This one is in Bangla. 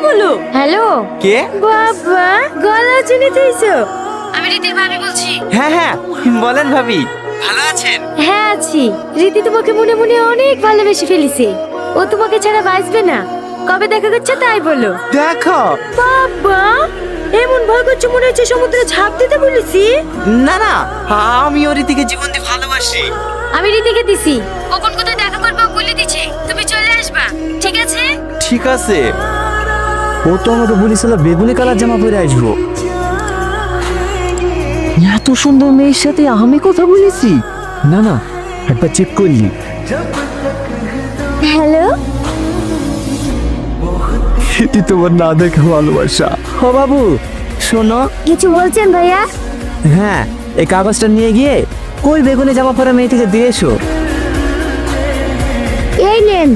বলো। হ্যালো কে? বাবা, গলা চিনে দিয়েছো? আমি রীতির ভাবি বলছি। হ্যাঁ হ্যাঁ, বলেন ভাবি, ভালো আছেন? হ্যাঁ আছি। রীতি তোমাকে মনে মনে অনেক ভালোবেসে ফেলেছে। ও তোমাকে ছাড়া বাঁচবে না। কবে দেখা করছে তাই বলো। দেখো। বাবা, এমন ভয় করছে মনে হচ্ছে সমুদ্রে ঝাঁপ দিতে বলেছি। না না, আমি ওর রীতিকে জীবন দিয়ে ভালোবাসি। আমি রীতিকে দিছি, কখন কোথায় দেখা করবো বলে দিছি, তুমি চলে আসবা, ঠিক আছে? ঠিক আছে। ও তো আমাকে বলেছিল বেগুনি কালার জামা পরে আসবো। এত সুন্দর মেয়ের সাথে আমি কথা বলেছি? না না, একবার চেক করলি। হ্যালো, এটি তোমার না দেখে ভালোবাসা। ও বাবু শোনো। কিছু বলছেন ভাইয়া? হ্যাঁ, এই কাগজটা নিয়ে গিয়ে কই বেগুনি জামা পরা মেয়েটিকে দিয়ে এসো। এই নেন।